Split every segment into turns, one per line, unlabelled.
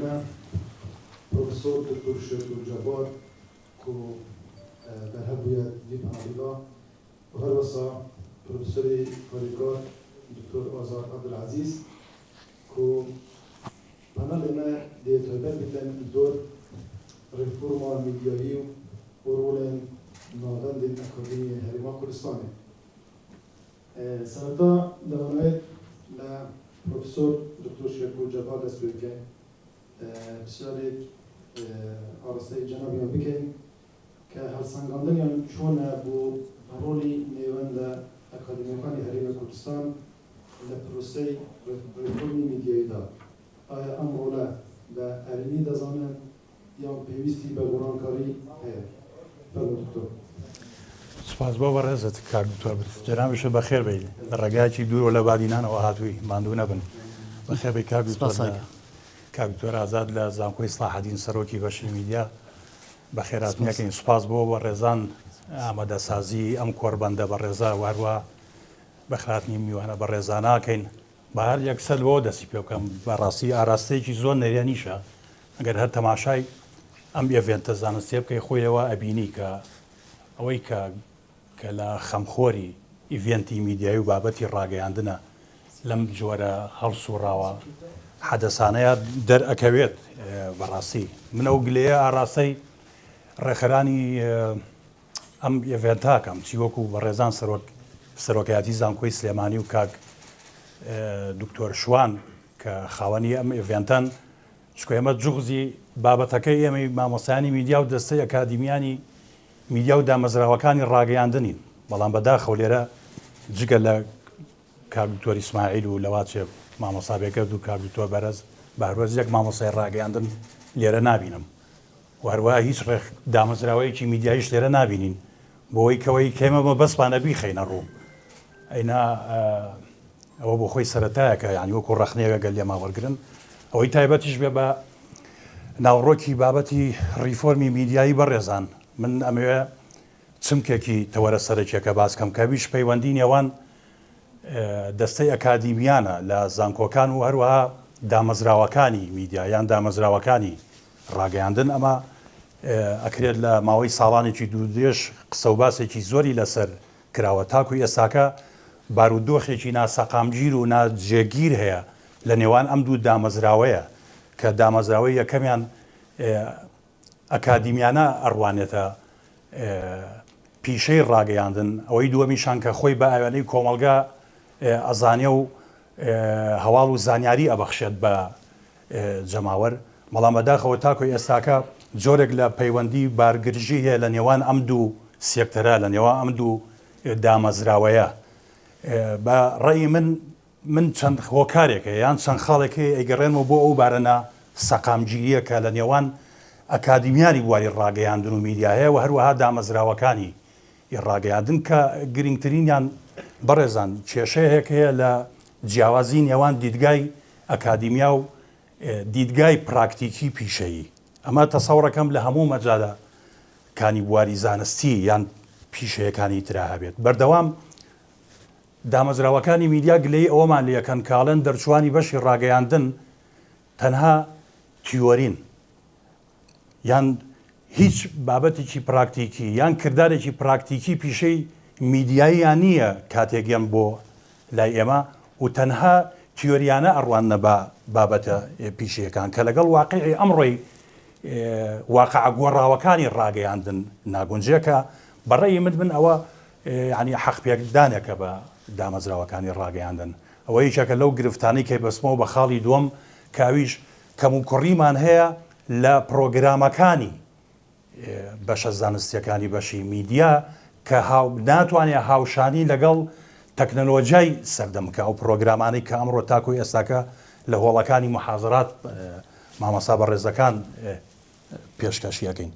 میوانه پروفسور دکتر شیخ جبار کو در هبویت دیپ عبیدا و هر وسا پروفسوری کاریگار دکتر آزاد عبدالعزیز کو پانل ما دیتوبر بیتن دور رفورما میدیایی و رول نادان دین اکادمی هریما کردستانه. سنتا دوانوید لپروفسور دکتر شیخ جبار دست بیکن بسیاری آراسته جنابی ما بکن که هرسانگاندن یان چونه بو رولی نیوند اکادمیکانی هریما کردستان لپروسه رفورمی میدیایی دا آیا ام روله به ارینی دزانن یا پیوستی به گرانکاری هست؟ بله دکتر.
سپاس بۆ بەڕێزت کاک دکتۆر جەنابیش بەخێر بێت لە ڕێگایکی دوور لە بادینانەوە هاتووی ماندوو نەبن بەخێر بێت کاک دکتۆر ئازاد لە زانکۆی سڵاحەدین سەرۆکی بەشی میدیا بەخێرهاتنیەکەین سوپاس بۆ بە ڕێزان ئامادەسازی ئەم کۆربەندە بە ڕێزا واروە بەخاتنی میوانە بە ڕێزاناکەین بە هەر یەکسەر بۆ دەستی پێ بکەم بەڕاستی ئاراستەیەکی زۆر نەرێنیشە ئەگەر هەر تەماشای ئەم ئێڤێنتە زانستێ بکەی خۆیەوە ئەبینی کە ئەوەی کە لە خەمخۆری ئیڤێنتی میدیایی و بابەتی ڕاگەیاندنە لەم جۆرە هەڵسوڕاوە حەدەسانەیە دەرئەکەوێت بەڕاستی منەوە گلەیە ئاراستەی ڕێخەرانی ئەم ئێڤێنتاکەم چی وەکو بە ڕێزان سەرۆکایەتی زانکۆی سلێمانی و کاک دکتۆر شوان کە خاوەنی ئەم ئێڤێنتەن چکە ئێمە جوغزی بابەتەکەی ئێمەی مامۆسایانی میدیا و دەستەی ئەکادیمیانی میدیا و دامەزراوەکانی ڕاگەیاندنین بەڵام بەداخەو لێرە جگە لە کاک دکتۆر ئیسماعیل و لەواتچێ مامۆسابێکرد و کاک دکتۆر بەرەز بارۆز یەک مامۆسای ڕاگەیاندن لێرە نابینم وهروەها هیچ ڕێک دامەزراوەیەکی میدیایش لێرە نابینین بۆەوەی کەوەی کێمەمە بەسپانە بیخەینە ڕوو ئەینا ئەوە بۆ خۆی سەرەتایەکە یانی وەکو ڕەخنەیەکە گەل لێما وەرگرن ئەوەی تایبەتیش بێ بە ناوڕۆکی بابەتی ریفۆرمی میدیایی بەڕێزان من ئەمەوێ چمکێکی تەوەرە سەرەکیەکە باسکەم کە بیش پەیوەندی نێوان دەستەی ئەکادیمیانە لە زانکۆکان و هەروەها دامەزراوەکانی میدیایان دامەزراوەکانی ڕاگەیاندن ئەمە ئەکرێت لە ماوەی ساڵانێکی دوودێش قسە و باسێکی زۆری لەسەر کراوە تاکوی ئێستاکە بارودۆخێکی ناسەقامگیر و ناجێگیر هەیە لە نێوان ئەم دوو دامەزراوەیە کە دامەزراوەی یەکەمیان ئەکادیمیانە ئەڕوانێتە پیشەی ڕاگەیاندن ئەوەی دووەمیشان کە خۆی بە ئاوێنەی کۆمەلگا ئەزانێ و هەواڵ و زانیاری ئەبەخشێت بە جەماوەر بەڵام بەداخەوە تاکۆی ئێستاکە جۆرێک لە پەیوەندی بارگرژی هەیە لە نێوان ئەم دوو سێکتەرە لە نێوان ئەم دوو دامەزراوەیە بە ڕێی من چەند هۆکارێکە یان چەند خاڵێکی ئەیگەڕێنەوە بۆ ئەو بارەنە سەقامگیریەکە لە نێوان ئەکادیمیانی بواری ڕاگەیاندن و میدیاهەیە و هەروەها دامەزراوەکانی ڕاگەیاندن کە گرنگترینیان بەڕێزان کێشەیەک هەیە لە جیاوازی نێوان دیدگای ئەکادیمیا و دیدگای پراکتیکی پیشەیی ئەمە تەسەوڕەکەم لە هەموو مەجالە کانی بواری زانستی یان پیشەیەکانی ترا هەبێت بەردەوام دامەزراوەکانی میدیا گلەی ئەوەمان لەکەن کاڵەن دەرچوانی بەشی ڕاگەیاندن تەنها تیۆرین یان هیچ بابەتێکی پراکتیکی یان کردارێکی پراکتیکی پیشەی میدیاییان نییە کاتێکیان بۆ لای ئێمە و تەنها تیۆریانە ئەڕوانە بە بابەتە پیشەکان کە لەگەڵ واقعی ئەمڕۆی واقع گۆڕاوەکانی ڕاگەیاندن ناگونجێکە بەڕێی من ئەوە ینی حەقپێکدانێکە بە دامەزراوەکانی ڕاگەیاندن ئەوە یەکێکە لەو گرفتانەی کەی بەسمەوە بە خاڵی دووەم کاویش کەم و کوڕیمان هەیە لە پرۆگرامەکانی بەشە زانستیەکانی بەشی میدیا کە ناتوانێت هاوشانی لەگەڵ تەکنەلۆژیای سەردەمکە ئەو پرۆگرامانی کە ئەمڕۆ تاکۆی ئێستاکە لە هۆڵەکانی محازرات مامەسا بەڕێزەکان پێشکەشیەکەین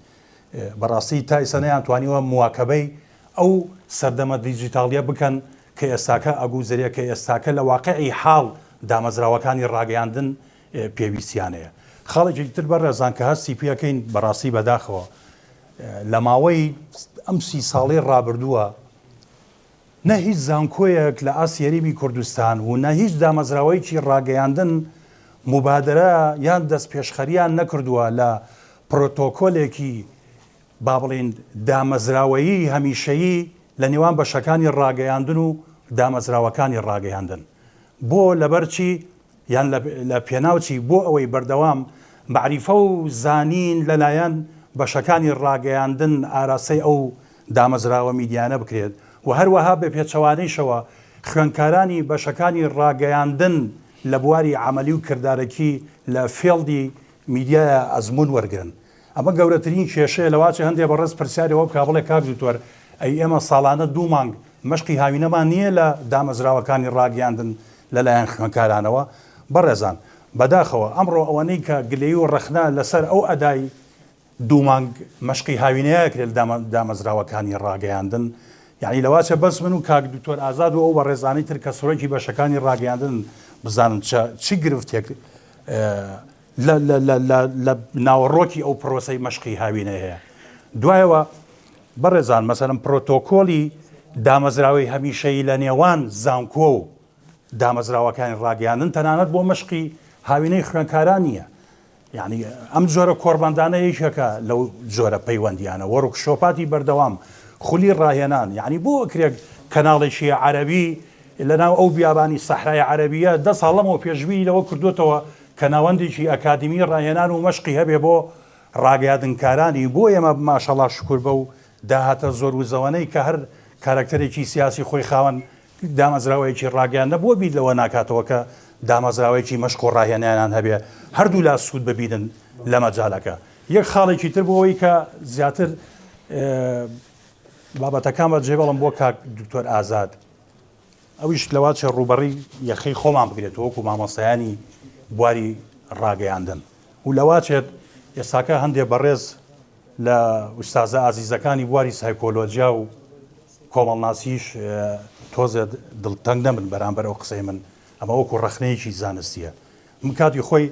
بەڕاستی تا ئێستا توانیوە مواکەبەی ئەو سەردەمە دیجیتاڵیە بکەن کە ئێستاکە ئەگوزەریە کە ئێستاکە لە واقعی حاڵ دامەزراوەکانی ڕاگەیاندن پێویستیانەیە خاڵێکی تر بەڕێزان کە هەستی پێەکەین بەڕاستی بەداخەوە لە ماوەی ئەم 30 ساڵەی ڕابردووە نە هیچ زانکۆیەک لە ئاسیەریبی کوردستان و نە هیچ دامەزراوەیەکی ڕاگەیاندن مبادرە یان دەست پێشخەریان نەکردووە لە پرۆتۆکۆلێکی با بڵێن دامەزراوەیی هەمیشەیی لە نێوان بەشەکانی ڕاگەیاندن و دامەزراوەکانی ڕاگەیاندن بۆ لەبەرچی یان لە پێناوچی بۆ ئەوەی بەردەوام معریفە و زانین لەلایەن بەشەکانی ڕاگەیاندن ئاراستەی ئەو دامەزراوە میدیانە بکرێت و هەروەها بە پێچەوانەیشەوە خوێندکارانی بەشەکانی ڕاگەیاندن لە بواری عملی و کردارەکی لە فێڵدی میدیایە ئەزمون وەرگن ئەمە گەورەترین کێشەیە لەواچە هەندێک بەڕێز پرسیارەوە بکا بڵێ کاک دوکتۆر ئەی ئێمە ساڵانە 2 مانگ مەشقی هاوینەمان نییە لە دامەزراوەکانی ڕاگەیاندن لەلایەن خوێندکارانەوە بەڕێزان بەداخەوە ئەمڕۆ ئەوانەی کە گلەیی و ڕەخنا لەسەر ئەو ئەدای 2 مانگ مەشقی هاوینەیە کرێت دامەزراوەکانی ڕاگەیاندن یعنی لەواچە بەس من و کاک دوکتۆر ئازاد و ئەو بەڕێزانەی تر کە سوڕێکی بەشەکانی ڕاگەیاندن بزانن چی گرفتێک لە ناوەڕۆکی ئەو پرۆسەی مەشقی هاوینە هەیە دوایەوە بەڕێزان مەسەرم پرۆتۆکۆلی دامەزراوەی هەمیشەیی لە نێوان زانکۆ و دامەزراوەکانی ڕاگەیاندن تەنانەت بۆ مەشقی هاوینەی خوێندکاران نییە یعنی ئەم جۆرە کۆربەندانە یەکێکە لەو جۆرە پەیوەندیانە وەرکشۆپاتی بەردەوام خولی ڕاهێنان یعنی بۆ کرێک کەناڵێکی عەرەبی لەناو ئەو بیابانی سەحرای عەرەبیە 10 ساڵەمەوە پێشبووی لەوە کردوتەوە کە ناوەندێکی ئەکادمی ڕاهێنان و مەشقی هەبێ بۆ ڕاگەیاندنکارانی بۆ ئێمە ماشەڵڵا شکر بە و داهاتە زۆر وزەوەنەی کە هەر کارکتەرێکی سیاسی خۆی خاوەن دامەزراوەیەکی ڕاگەیاندە بۆ بیر لەوە ناکاتەوە کە دامەزراوەیەکی مەشق و ڕاهێنانیان هەبێ هەردوو لا سوود ببینن لە مەجالەکە یەک خاڵێکی تر بۆەوەی کە زیاتر بابەتەکان بە جێبەڵم بۆ کاک دکتۆر ئازاد ئەویش لەواچە ڕوبەڕی یەخەی خۆمان بگرێت وەکو مامۆستایانی بواری ڕاگەیاندن و لەواچێت ئێستاکە هەندێک بەڕێز لە ئوستازە ئازیزەکانی بواری سایکۆلۆجیا و کۆمەڵناسیش تۆزێت دڵتەنگ نەبن بەرامبەر ئەو قسەی من ئەمە وەکو ڕەخنەیەکی زانستیە من کاتی خۆی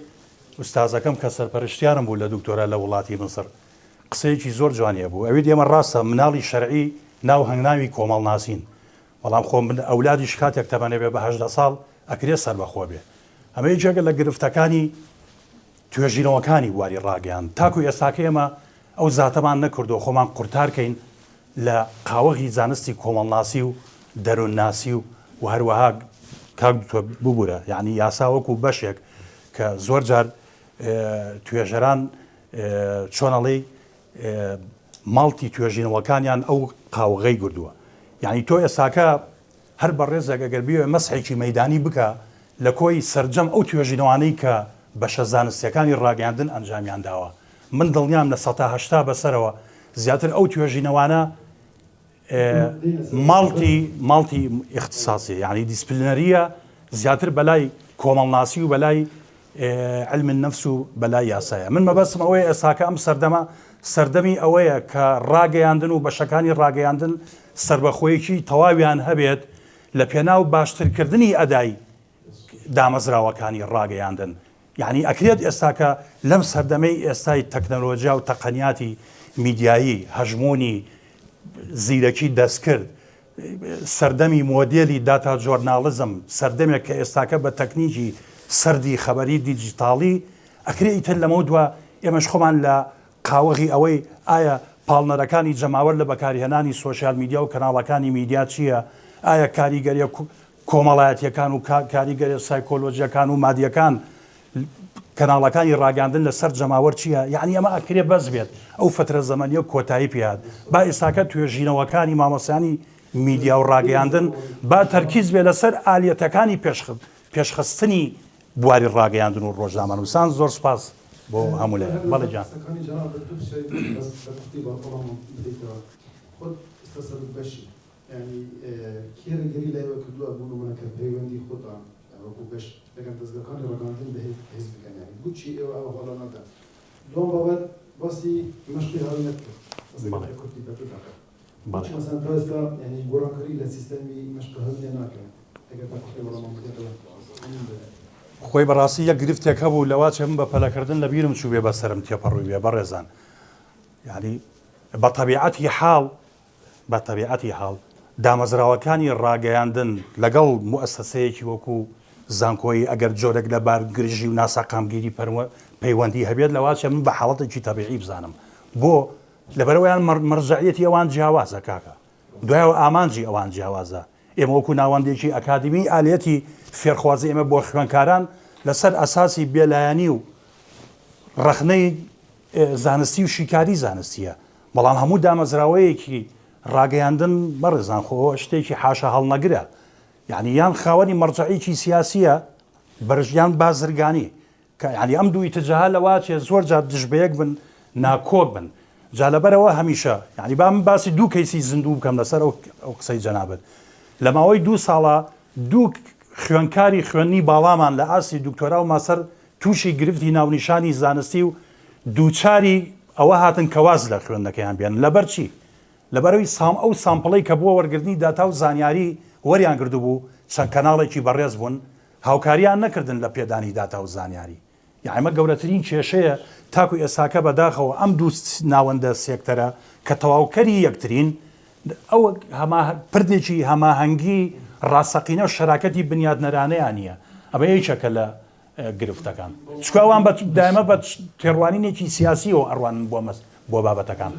ئوستازەکەم کە سەرپەرشتیارم بوو لە دکتۆرە لە وڵاتی مسر قسەیەکی زۆر جوانیە بوو ئەوێت ئێمە ڕاستە مناڵی شەرعی ناو هەنگناوی کۆمەڵناسین بەڵام خۆ من ئەولادیش کاتێک تەمەنێ بێ بە 18 ساڵ ئەکرێ سەربەخۆ بێ ئەمە یەکێکە لە گرفتەکانی توێژینەوەکانی بواری ڕاگەیان تاکو ئێستاکە ئێمە ئەو زاتەمان نەکردو خۆمان قورتارکەین لە قاوەغی زانستی کۆمەڵناسی و دەروونناسی و هەروەها کاک ببوورە یعنی یاسا وەکو بەشێک کە زۆر جار توێژەران چۆنەڵی ماڵتی توێژینەوەکانیان ئەو قاوەغەی گردووە یعنی تۆ ئێستاکە هەر بە ڕێزێک ئەگەر بیوێ مەسحێکی مەیدانی بکە لە کۆی سەرجەم ئەو توێژینەوانەی کە بەشە زانستیەکانی ڕاگەیاندن ئەنجامیان داوە من دڵنیام لە 180 بەسەرەوە زیاتر ئەو توێژینەوانە ماڵتی اختصاصی یعنی دیسپلینەریە زیاتر بەلای کۆمەڵناسی و بەلای علم النفس و بەلای یاسایە من مەبەستم ئەوەیە ئێستاکە ئەم سەردەمی ئەوەیە کە ڕاگەیاندن و بەشەکانی ڕاگەیاندن سربەخۆیەکی تەواویان هەبێت لە پێناو باشترکردنی ئەدای دامەزراوەکانی ڕاگەیاندن یعنی ئەکرێت ئێستاکە لەم سەردەمەی ئێستای تەکنەلۆژیا و تەقەنیاتی میدیایی هەژمۆنی زیرەکی دەستکرد سەردەمی مۆدێلی داتا جۆرناڵزم سەردەمێک کە ئێستاکە بە تەکنیکی سەردی خەبەری دیجیتاڵی ئەکرێ ئیتر لەمە دووە ئێمەش خۆمان لە قاوەغی ئەوەی ئایا پاڵنەرەکانی جەماوەر لە بەکارهێنانی سۆشیال میدیا و کەناڵەکانی میدیا چییە ئایا کاریگەریە کۆمەڵایەتیەکان و کاریگەری سایکۆلۆژیەکان و مادیەکان کەناڵەکانی ڕاگەاندن لەسەر جەماوەر چییە یعنی ئەمە ئەکرێ بەس بێت ئەو فترە زەمەنیە کۆتایی پێات با ئێستاکە توێژینەوەکانی مامۆستایانی میدیا و ڕاگەیاندن با تەرکیز بێ لەسەر ئالیەتەکانی پێشخستنی بواری ڕاگەیاندن و ڕۆژنامەنووسان زۆر سپاس بۆ هەموو لێ بەڵێ جان
يعني كير جري لا يوكلوا أبونا من كبريوندي خطأ وكو بش لكن تزكان رجعندين به حزب كان يعني قد شيء أو ولا ندا لون بابد بسي مشكلة هاي نتكلم بس كنت بتوقع بس مثلا تازا يعني جوران كري للسيستمي مشكلة هاي ناكل أجل تكتب ولا ممكن
خۆی بەڕاستی یەک گرفتێک هەبوو لەواچە من بە پەلەکردن لە بیرم چوو بێ بەسەرم تێپەڕووی بێ بەڕێزان یعنی بە تەبیعەتی حاڵ دامەزراوەکانی ڕاگەیاندن لەگەڵ موئەسسەسەیەکی وەکو زانکۆی ئەگەر جۆرێک لە بارگرژی و ناساقامگیری پەیوەندی هەبێت لەواتە من بە حاڵەتێکی تەبیعی بزانم بۆ لەبەرەوەیان مەرجعیەتی ئەوان جیاوازە کاکە دوایەوە ئامانجی ئەوان جیاوازە ئێمە وەکو ناوەندێکی ئەکادمی ئالەتی فێرخوازی ئێمە بۆ خوێندکاران لەسەر ئەساسی بێلایەنی و ڕەخنەی زانستی و شیکاری زانستیە بەڵام هەموو دامەزراوەیەکی ڕاگەیاندن بەڕێزان خۆ شتێکی حاشا هەڵنەگرە یعنی یان خاوەنی مەرجعیکی سیاسیە بەرژیان بازرگانی کە ینی ئەم دوو ئیتجاها لەواتێ زۆر جار دژبەیەک بن ناکۆک بن جا لەبەرەوە هەمیشە یعنی با من باسی دوو کەیسی زیندوو بکەم لەسەر ئەو قسەی جەنابەت لە ماوەی 2 ساڵە دوو خوێنکاری خوێنی باڵامان لە ئاسی دکتۆرا و ماسەر تووشی گرفتی ناونیشانی زانستی و دووچاری ئەوە هاتن کەواز لە خوێندنەکەیان بێن لەبەر چی لەبەرەوەی ئەو سامپڵەی کە بووە وەرگرتنی داتا و زانیاری وەریان کردو بوو چەند کەناڵێکی بەڕێز بوون هاوکاریان نەکردن لە پێدانی داتا و زانیاری یعنی ئەمە گەورەترین کێشەیە تاکو ئێساکە بەداخەوە ئەم دوو ناوەندە سێکتەرە کە تەواوکەری یەکترین ئەو پردێکی هەماهەنگی ڕاستەقینە و شەراکەتی بنیادنەرانەیان نییە ئەمە یەکێکە لە گرفتەکان چکە ئەوان دائمە بە تێڕوانینێکی سیاسی و ئەڕوان بۆ بابەتەکان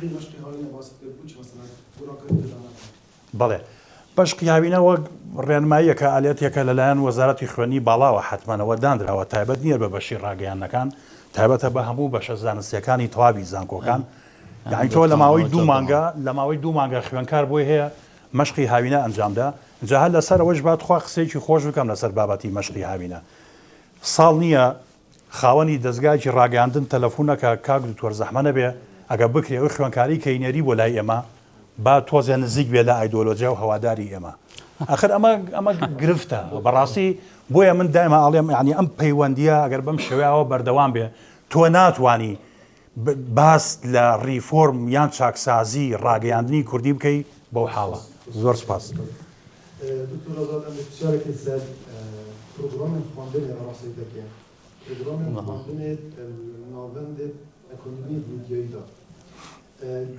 بەڵێ بەش قیاوینەوە ڕێنماییەکە ئالێتێکە لەلایەن وەزارەتی خوێنی باڵاوە حتمەنەوە دانراوە تایبەت نییە بە بەشی ڕاگەیانەکان تایبەتە بە هەموو بەشە زانستیەکانی تەواوی زانکۆکان یعنی تۆ لە ماوەی دوو مانگە خوێنکار بۆی هەیە مەشقی هاوینە ئەنجامدا جا هەر لەسەر ئەوەش بات خوا قسەیەکی خۆش بکەم لەسەر بابەتی مەشقی هاوینە ساڵ نییە خاوەنی دەستگایکی ڕاگەاندن تەلەفۆنەکە کاک دوکتۆر زەحمە نەبێ ئەگە بکرێ ئەوی خوێنکاری کەینەری بۆ لای ئێمە با تۆزیان نزیک بێ لە ئایدۆلۆجیا و هەواداری ئێمە ئەخر ئەمە گرفتە بەڕاستی بۆیە من دایمە ئاڵێم ینی ئەم پەیوەندیە ئەگەر بەم شێوەیەوە بەردەوام بێ تۆ ناتوانی باس لە ریفۆرم یان چاکسازی ڕاگەیاندنی کوردی بکەی بەو حاڵە زۆر سپاس
پروگرام خواندن راستی دکه پروگرام خواندن ناوند اکونومی میدیایی دا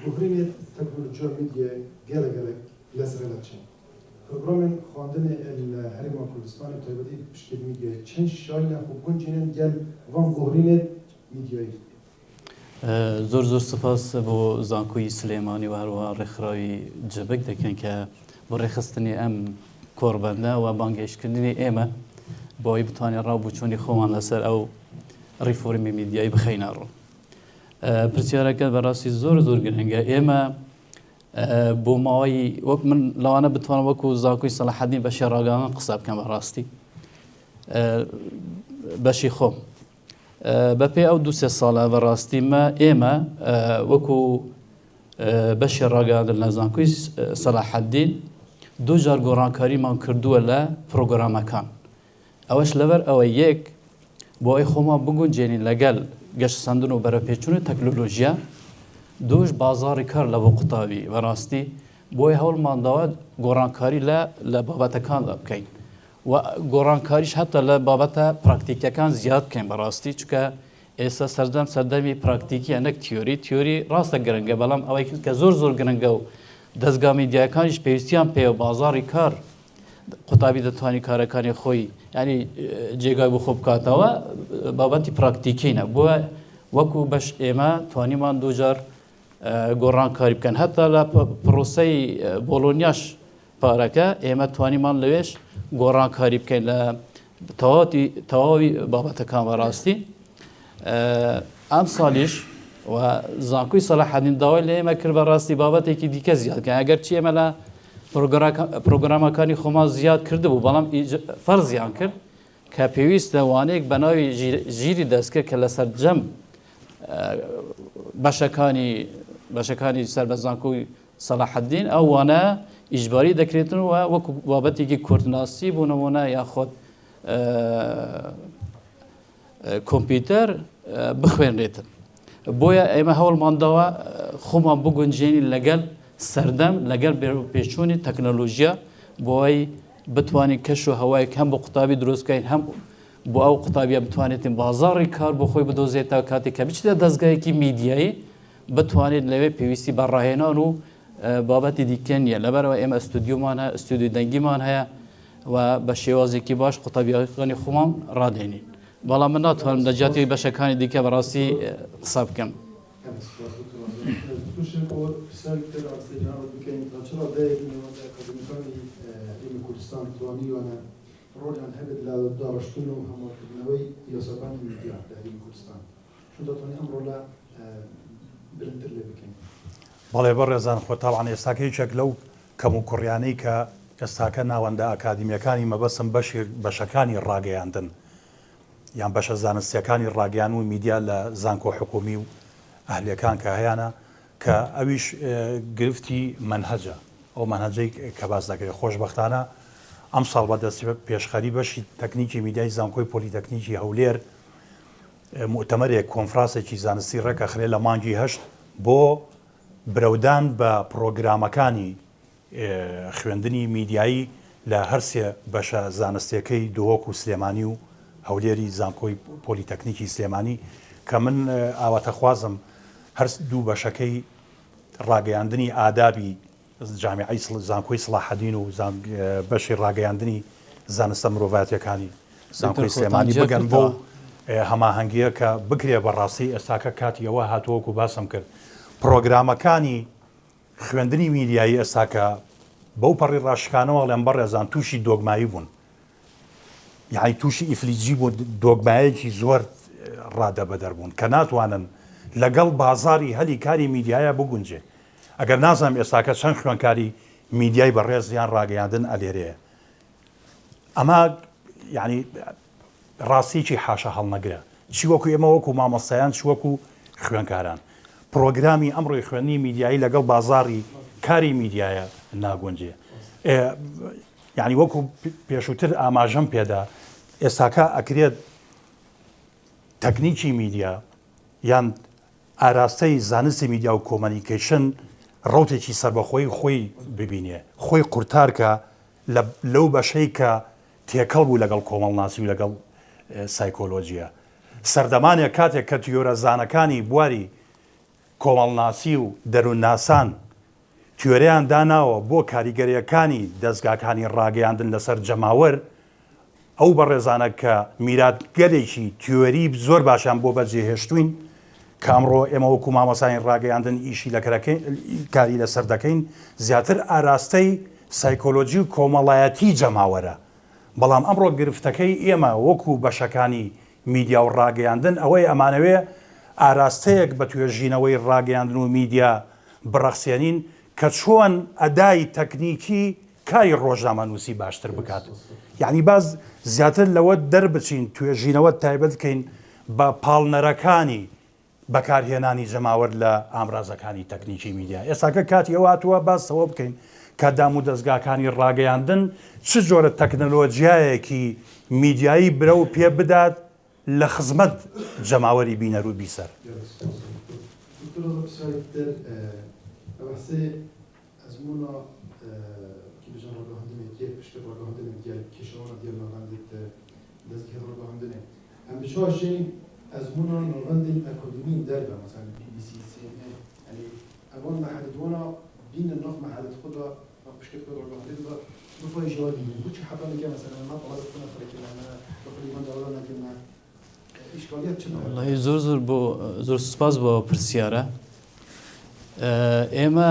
گوهرین تکنولوژی میدیا گله لسرلچین پروگرام خواندن الهرم کردستان تایبتی بشکل میدیا چند شاین خوبون جنن گل وان گوهرین میدیایی
زۆر سپاس بۆ زانکۆی سلێمانی و هەروە ڕێکخراوی جەبک دەکەن کە بۆ ڕێخستنی ئەم کۆربەندە و بانگێشکردنی ئێمە بۆی بتوانێت ڕاوبوچوونی خۆمان لەسەر ئەو ڕیفۆرمی میدیایی بخەینە ڕوو پرسیارەکە بەڕاستی زۆر گرنگە ئێمە بۆ ماوەی وەک من لەوانە بتوانم وەکو زانکۆی سەلاحەدین بەشی ڕاگەاندن قسە بکەم بەڕاستی بەشی خۆم بەپێی ئەو 2-3 ساڵە بەڕاستی ئێمە وەکو بەشی ڕاگەاندن لە زانکۆی سەلاحەدین دوو جار گۆڕانکاریمان کردووە لە پرۆگرامەکان ئەوەش لەبەر ئەوە یەک بۆ ئەی خۆمان بگونجێنین لەگەل گەشتسەندن و بەرەپێچوونی تەکنۆلۆژیا دووش بازاری کار لە بۆ قوتابی بەڕاستی بۆی هەوڵمانداوە گۆڕانکاری لە بابەتەکان بکەین و گۆڕانکاریش هەتا لە بابەتە پراکتیکەکان زیاد بکەین بەڕاستی چکە ئێستا سەردەمی پراکتیکیە نەک تیۆری ڕاستە گرنگە بەڵام ئەوەی کە زۆر گرنگە و دەستگا میدیاکانیش پێویستیان پێ و بازاری کار قوتابی دەتوانی کارەکانی خۆی ینی جێگای بۆ خۆ بکاتەوە بابەتی پراکتیکینە بووە وەکو بەش ئێمە توانیمان دووجار گۆڕانکاری بکەن هەتا لە پرۆسەی بۆلۆنیاش پارەکە ئێمە توانیمان لەوێش گۆڕانکاری بکەین لە تەواوی بابەتەکان بەڕاستی ئەم ساڵیش و زانکۆی سەلاحەدین داوای لە ئێمە کرد بەڕاستی بابەتێکی دیکە زیادکەن ئەگەر چی ئێمە لە پرۆگرامەکانی خۆمان زیاد کردبوو بەڵام فەرزیان کرد کە پێویستە وانەیەک بە ناوی ژیری دەستکرد کە لەسەر جەم بەشەکانی سەر بە زانکۆی سەلاحەدین ئەو وانە ئیجباری دەکرێتن و وەکو بابەتێکی کوردناسی بوو نمونە یاخۆت کۆمپیوتەر بخوێنرێتن بۆیە ئێمە هەوڵمانداوە خۆمان بگونجێنی لەگەل سەردەم لەگەل پێچوونی تەکنۆلۆژیا بۆی بتوانین کەش و هەوایەک هەم بۆ قوتابی دروستکەین هەم بۆ ئەو قوتابیە بتوانێتین بازاڕی کار بۆ خۆی بدۆزێتەوە کاتێک کە بچێتە دەستگایەکی میدیایی بتوانێت لەوێ پێویستی بە ڕاهێنان و بابەتی دیکە نیە لەبەرەوە ئێمە ئەستودیۆمان هەیە ئەستودیۆ دەنگیمان هەیە و بە شێوازێکی باش قوتابیەکانی خۆمان ڕادێنین بەڵام من ناتوانم لە جیاتی بەشەکانی دیکە بەڕاستی قسە بکەم.
ڕۆژیان هەبێت لە داڕشتون و هەموارکردنەوەی یاساکانی میدیا لە هەرێمی کوردستان چون دەتوانین ئەمڕۆ لە برنتر لێ بکەین.
بەڵێ بەڕێزان خۆ تاوان ئێستاکە هیچێک لەو کەم و کوڕیانەی کە ئێستاکە ناوەندە ئاکادیمیەکانی مەبەسم بەشەکانی ڕاگەیاندن یان بەشە زانستیەکانی ڕاگەیان و میدیا لە زانکۆ حکومی و ئەهلیەکان کە هەیەە کە ئەویش گرفتی منهەجە ئەو منهەجەی کە باس دەکرێت خۆشبەختانە ئەم ساڵ بەدەستی پێشخەری بەشی تەکنیکی میدیای زانکۆی پۆلیتەکنیکی هەولێر مؤتەمەرێک کۆنفرانسێکی زانستی ڕێکە خرێ لە مانگی هەشت بۆ برەودان بە پرۆگرامەکانی خوێندنی میدیایی لە هەرسێ بەشە زانستیەکەی دۆک و سلێمانی و هەولێری زانکۆی پۆلیتەکنیکی سلێمانی کە من ئاواتەخوازم هەر دوو بەشەکەی ڕاگەیاندنی ئادابی جامیعی زانکۆی سڵاحەدین و بەشی ڕاگەیاندنی زانستە مرۆڤایەتیەکانی زانکۆی سلێمانی بگەن بۆ هەماهەنگیە کە بکرێ بەڕاستی ئێستاکە کاتی ئەوە هاتووەکو باسم کرد پرۆگرامەکانی خوێندنی میدیایی ئێستاکە بەو پەڕی ڕاشکانەوە لەم بەڕێزان تووشی دۆگمایی بوون یعنی تووشی ئیفلیجی بۆ دۆگمایەکی زۆر ڕادەبەدەر بوون کە ناتوانن لەگەڵ بازاری هەلی کاری میدیایە بگونجێ ئەگەر نازانم ئێستاکە چەند خوێنکاری میدیای بەڕێز یان ڕاگەیاندن ئەلێرەیە ئەمە یعنی ڕاستیکی حاشە هەڵنەگرە چی وەکو ئێمە وەکو مامۆستایان چ وەکو خوێنکاران پرۆگرامی ئەمڕۆی خوێندنی میدیایی لەگەڵ بازاری کاری میدیایە ناگونجێ یعنی وەکو پێشووتر ئاماژەم پێدا ئێستاکە ئەکرێت تەکنیکی میدیا یان ئاراستەی زانستی میدیا و کۆمەنیکیشن ڕوتێکی سربەخۆی خۆی ببینێ خۆی قورتارکە لەو بەشەی کە تێکەڵ بوو لەگەڵ کۆمەڵناسی و لەگەڵ سایکۆلۆژیە سەردەمانێک کاتێک کە تیۆرە زانەکانی بواری کۆمەڵناسی و دەروونناسان تیۆرەیان داناوە بۆ کاریگەریەکانی دەستگاکانی ڕاگەیاندن لەسەر جەماوەر ئەو بەڕێزانە کە میراتگەلێکی تیۆری زۆر باشیان بۆ بەجێهێشتوین کامڕۆ ئێمە وەکو مامۆسانی ڕاگەیاندن ئیشی لە کاری لەسەر دەکەین زیاتر ئاراستەی سایکۆلۆجی و کۆمەڵایەتی جەماوەرە بەڵام ئەمڕۆ گرفتەکەی ئێمە وەکو بەشەکانی میدیا و ڕاگەیاندن ئەوەی ئەمانەوێ ئاراستەیەک بە توێژینەوەی ڕاگەیاندن و میدیا بڕەخسێنین کە چۆن ئەدای تەکنیکی کاری ڕۆژنامەنووسی باشتر بکات یعنی باز زیاتر لەوە دەربچین توێژینەوە تایبەت بکەین بە پاڵنەرەکانی بەکارهێنانی جەماوەر لە ئامرازەکانی تەکنیکی میدیا ئێستاکە کاتی ئەوە هاتووە باسەوە بکەین کە دام و دەستگاکانی ڕاگەیاندن چ جۆرە تەکنەلۆجیایەکی میدیایی برە و پێ بدات لە خزمەت جەماوەری بینەر و بیسەر
أزمونا نوفند الأكاديميين دربة مثلا BBC يعني أول ما حددونا بين النف ما حدد خدا مش كده كده ولا حدد نفاي جوابي وش حتى أنا كمان مثلا ما طلعت كنا فريق أنا تقريبا دورنا كنا إشكاليات شنو
والله زور سپاس بۆ پرسیارە ئێمە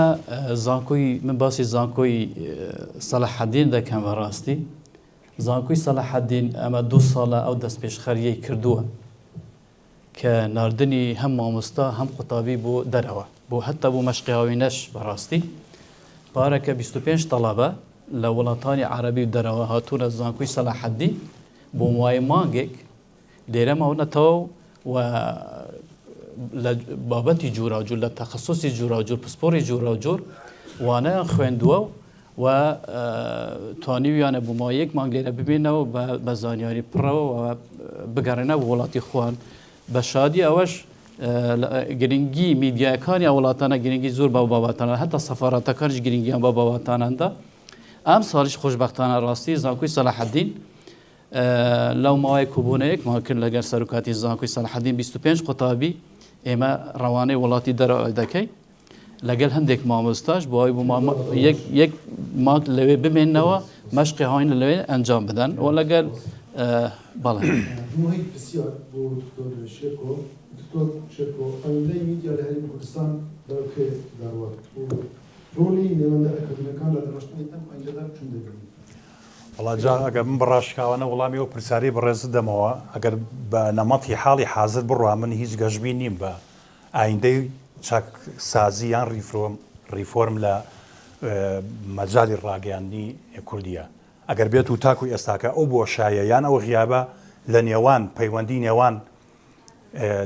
زانکۆی من باسی زانکۆی سەلاحەدین دەکەم بەڕاستی زانکۆی سەلاحەدین ئەمە 2 ساڵە ئەو دەست پێشخەریەی کردووە کە ناردنی هەم مامۆستا هەم قوتابی بۆ دەرەوە بۆ هەتا بۆ مەشقیاوینەش بەڕاستی پارەکە 25 تەڵابە لە وڵاتانی عەرەبی و دەرەوە هاتوونە زانکۆی سەلاحەدین بۆ وای مانگێک لێرە ماونەتەوە و لە بابەتی جوراوجور لە تەخەسوسی جوراوجور پسپۆری جوراوجۆر وانەیان خوێندووە و توانیویانە بۆ مایەک مانگ لێرە ببینەوە بە زانیاری پڕەوە و بگەڕێنە بۆ وڵاتی خۆیان بە شادی ئەوەش گرنگی میدیاکانی وڵاتانە گرنگی زۆر بە بابەتانە هەتا سەفارەتەکانیش گرنگیان بە بابەتاناندا ئەم ساڵیش خۆشبەختانە ڕاستی زانکۆی سەلاحەدین لەو ماوەی کۆبوونەیەک ماکرد لەگەر سەرۆکاتی زانکۆی سەلاحەدین 25 قوتابی ئێمە ڕەوانەی وڵاتی دەرەوە دەکەی لەگەل هەندێک مامۆستاش بۆ ئەوەی یەک مانگ لەوێ بمێننەوە مەشقی هاوین لەوێ ئەنجام بدەن و لەگەل بەڵێ
محیط بسیار بۆ دکتۆر شێرکۆ دکتۆر شێرکۆ ئەوەندەی میدیا لە هەرێمی کوردستان بەڵکێ داوات ڕۆلی نێوەندە ئەکادمیەکان لە دەڕاشتنی ئەم ئەنجەدا چون دەبێت
وڵا جا ئەگەر من بەڕاشکاوانە وەڵامی ئەو پرسیاری بەڕێز دەمەوە ئەگەر بە نەمەتی حاڵی حازر بڕوا من هیچ گەشتبی نیم بە ئایندەی چاکسازی یان ریفۆرم لە مەجای ڕاگەیاندنی کوردیە ئەگەر بێت و تاکوی ئێستاکە ئەو بۆشایە یان ئەو غیابە لە نێوان پەیوەندی نێوان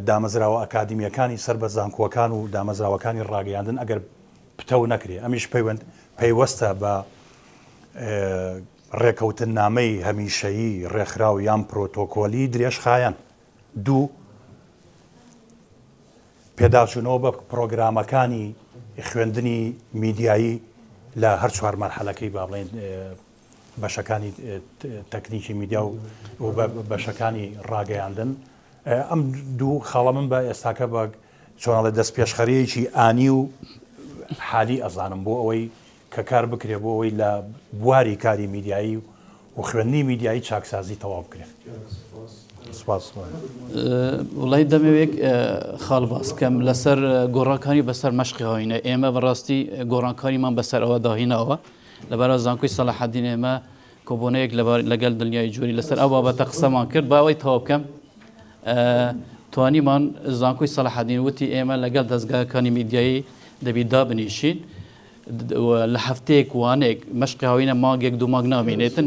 دامەزراوە ئەکادمیەکانی سەر بە زانکۆکان و دامەزراوەکانی ڕاگەیاندن ئەگەر پتە نەکرێ ئەمیش پەیوەستە بە ڕێکەوتن نامەی هەمیشەیی ڕێکخراو یان پرۆتۆکۆلی درێژخایەن دوو پێداچوونەوە بە پرۆگرامەکانی خوێندنی میدیایی لە هەر چوار مەرحەلەکەی با بڵێن بەشەکانی تەکنیکی میدیا و بەشەکانی ڕاگەیاندن ئەم دوو خاڵە من بە ئێستاکە بە چۆنەڵێ دەست پێشخەریەکی ئانی و حالی ئەزانم بۆ ئەوەی کە کار بکرێ بۆ ئەوەی لە بواری کاری میدیایی و خوێندنی میدیایی چاکسازی تەواو بکرێت.
وڵی دەمەوێت خاڵ باس کەم لەسەر گۆڕانکاری بەسەر مەشقی هاوینە ئێمە بەڕاستی گۆڕانکاریمان بەسەر ئەوە داهینەوە لەبەر زانکۆی سەلاحەدین ئێمە کۆبوونەیەک لەگەل دنیای جووری لەسەر ئەو بابەتە قسەمان کرد باوەی تەواو بکەم توانیمان زانکۆی سەلاحەدین وتی ئێمە لەگەڵ دەستگاکانی میدیایی دەبی دابنیشین لە هەفتەیەک وانێک مەشقی هاوینە مانگێک دوو مانگ نامێنێتن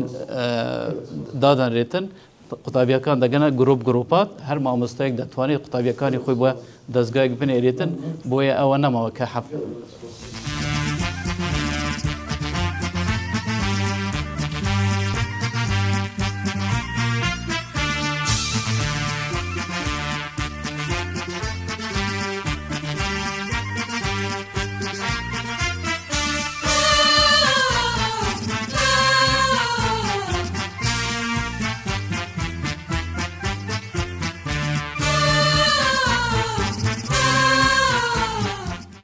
دادانرێتن قوتابیەکان دەگەنە گرۆپات هەر مامۆستایەک دەتوانێت قوتابیەکانی خۆی بۆ دەستگایەک بنێرێتن بۆیە ئەوە نەماوە کە